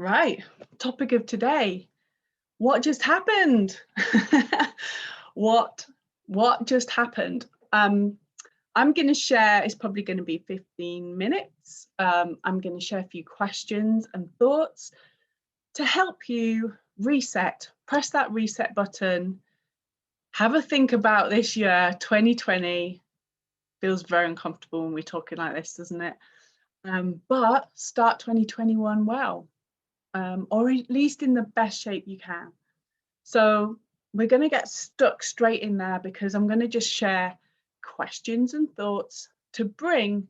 Right, topic of today. What just happened? what what just happened? I'm going to share, it's probably going to be 15 minutes. I'm going to share a few questions and thoughts to help you reset, press that reset button, have a think about this year, 2020. Feels very uncomfortable when we're talking like this, doesn't it? But start 2021 well. Or at least in the best shape you can. So we're going to get stuck straight in there because I'm going to just share questions and thoughts to bring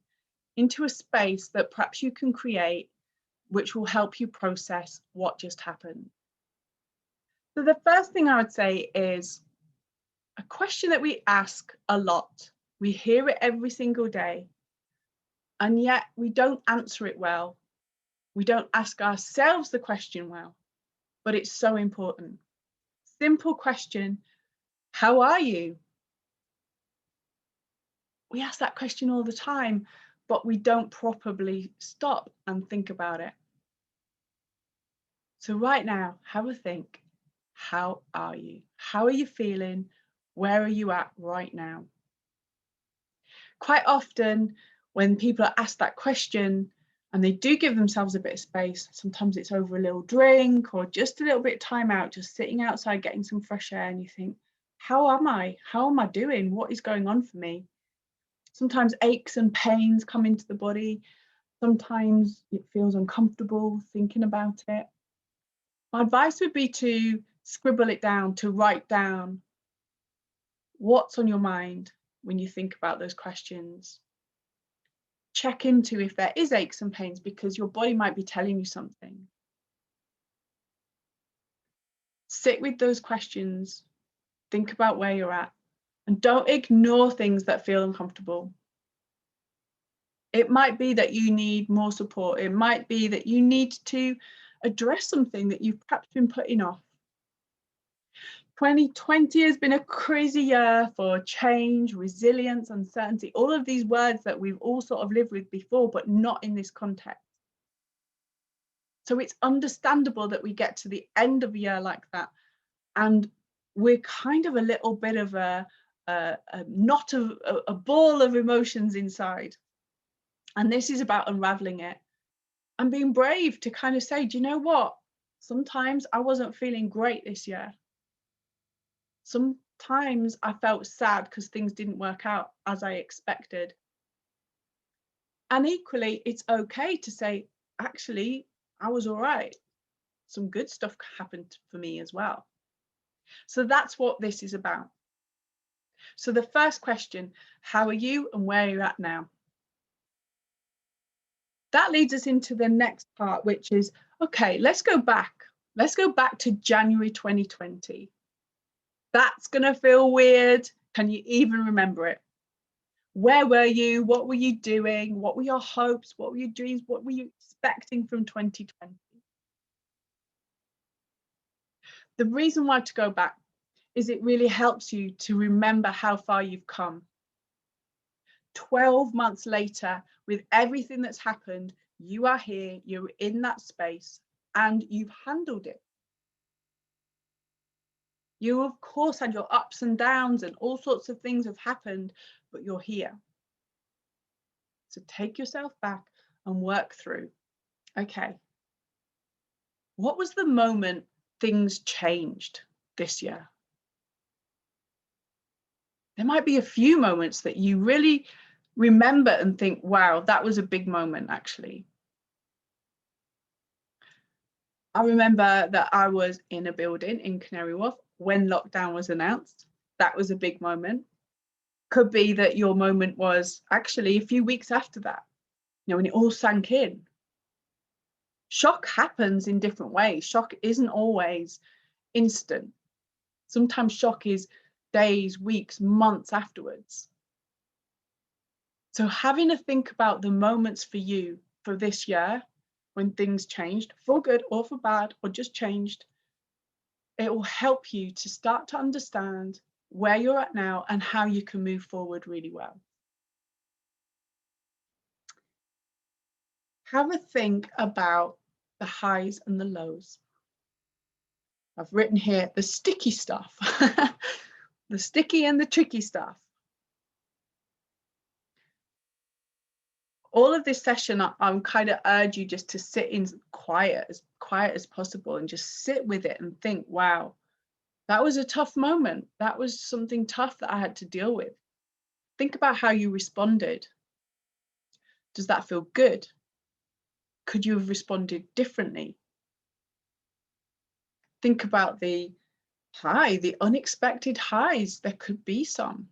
into a space that perhaps you can create, which will help you process what just happened. So the first thing I would say is a question that we ask a lot. We hear it every single day, and yet we don't answer it well. We don't ask ourselves the question well, but it's so important. Simple question, how are you? We ask that question all the time, but we don't properly stop and think about it. So right now, have a think. How are you? How are you feeling? Where are you at right now? Quite often, when people are asked that question and they do give themselves a bit of space, sometimes it's over a little drink or just a little bit of time out, just sitting outside, getting some fresh air, and you think, how am I? How am I doing? What is going on for me? Sometimes aches and pains come into the body. Sometimes it feels uncomfortable thinking about it. My advice would be to scribble it down, to write down what's on your mind when you think about those questions. Check into if there is aches and pains because your body might be telling you something. Sit with those questions, think about where you're at, and don't ignore things that feel uncomfortable. It might be that you need more support. It might be that you need to address something that you've perhaps been putting off. 2020 has been a crazy year for change, resilience, uncertainty, all of these words that we've all sort of lived with before, but not in this context. So it's understandable that we get to the end of a year like that, and we're kind of a little bit of a ball of emotions inside. And this is about unraveling it and being brave to kind of say, do you know what? Sometimes I wasn't feeling great this year. Sometimes I felt sad because things didn't work out as I expected. And equally, it's okay to say, actually, I was all right. Some good stuff happened for me as well. So that's what this is about. So the first question, how are you and where you're at now? That leads us into the next part, which is, okay, let's go back. Let's go back to January 2020. That's going to feel weird. Can you even remember it? Where were you? What were you doing? What were your hopes? What were your dreams? What were you expecting from 2020? The reason why to go back is it really helps you to remember how far you've come. 12 months later, with everything that's happened, you are here, you're in that space, and you've handled it. You, of course, had your ups and downs and all sorts of things have happened, but you're here. So take yourself back and work through, okay, what was the moment things changed this year? There might be a few moments that you really remember and think, wow, that was a big moment, actually. I remember that I was in a building in Canary Wharf when lockdown was announced. That was a big moment. Could be that your moment was actually a few weeks after that, when it all sank in. Shock happens in different ways. Shock isn't always instant. Sometimes shock is days, weeks, months afterwards. So having a think about the moments for you for this year when things changed, for good or for bad, or just changed, it will help you to start to understand where you're at now and how you can move forward really well. Have a think about the highs and the lows. I've written here the sticky stuff, the sticky and the tricky stuff. All of this session, I'm kind of urge you just to sit in quiet as possible and just sit with it and think, wow, that was a tough moment. That was something tough that I had to deal with. Think about how you responded. Does that feel good? Could you have responded differently? Think about the high, the unexpected highs. There could be some.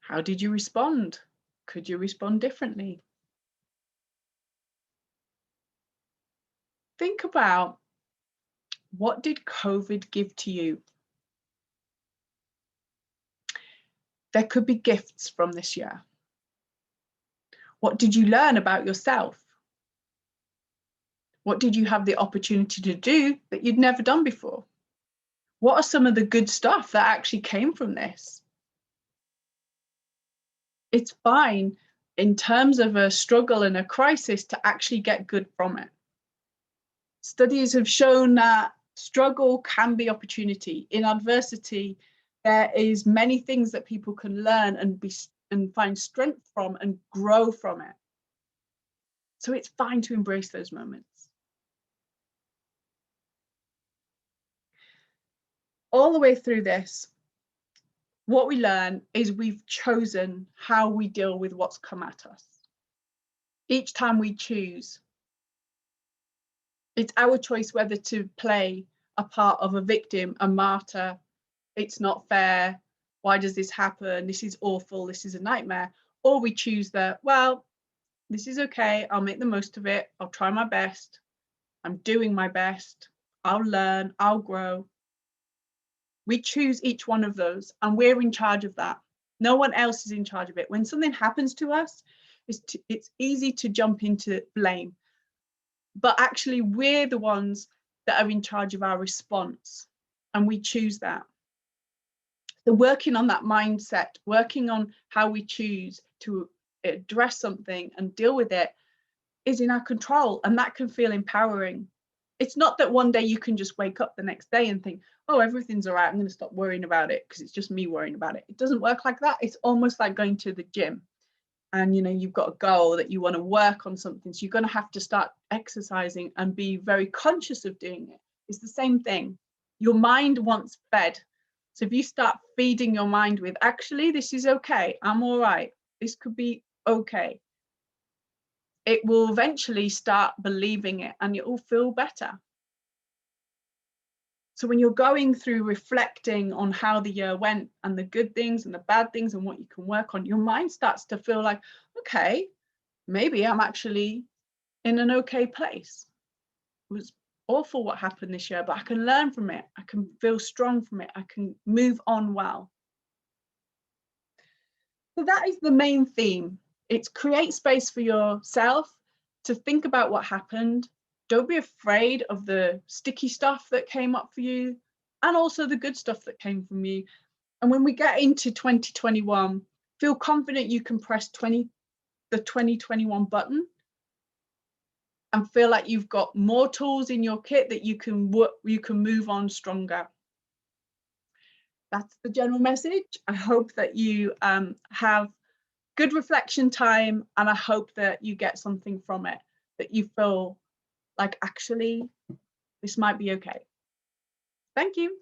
How did you respond? Could you respond differently? Think about, what did COVID give to you? There could be gifts from this year. What did you learn about yourself? What did you have the opportunity to do that you'd never done before? What are some of the good stuff that actually came from this? It's fine in terms of a struggle and a crisis to actually get good from it. Studies have shown that struggle can be opportunity. In adversity, there is many things that people can learn and find strength from and grow from it. So it's fine to embrace those moments. All the way through this, what we learn is we've chosen how we deal with what's come at us. Each time we choose, it's our choice whether to play a part of a victim, a martyr. It's not fair. Why does this happen? This is awful. This is a nightmare. Or we choose that, well, this is okay. I'll make the most of it. I'll try my best. I'm doing my best. I'll learn. I'll grow. We choose each one of those, and we're in charge of that. No one else is in charge of it. When something happens to us, it's easy to jump into blame. But actually, we're the ones that are in charge of our response, and we choose that. So working on that mindset, working on how we choose to address something and deal with it is in our control, and that can feel empowering. It's not that one day you can just wake up the next day and think, oh, everything's all right, I'm going to stop worrying about it because it's just me worrying about it. It doesn't work like that. It's almost like going to the gym and you've got a goal that you want to work on something. So you're going to have to start exercising and be very conscious of doing it. It's the same thing. Your mind wants fed. So if you start feeding your mind with, actually, this is okay, I'm all right, this could be okay, it will eventually start believing it and it will feel better. So when you're going through reflecting on how the year went and the good things and the bad things and what you can work on, your mind starts to feel like, okay, maybe I'm actually in an okay place. It was awful what happened this year, but I can learn from it. I can feel strong from it. I can move on well. So that is the main theme. It's create space for yourself to think about what happened. Don't be afraid of the sticky stuff that came up for you and also the good stuff that came from you. And when we get into 2021, feel confident you can press the 2021 button and feel like you've got more tools in your kit that you can move on stronger. That's the general message. I hope that you have good reflection time, and I hope that you get something from it, that you feel like, actually, this might be okay. Thank you.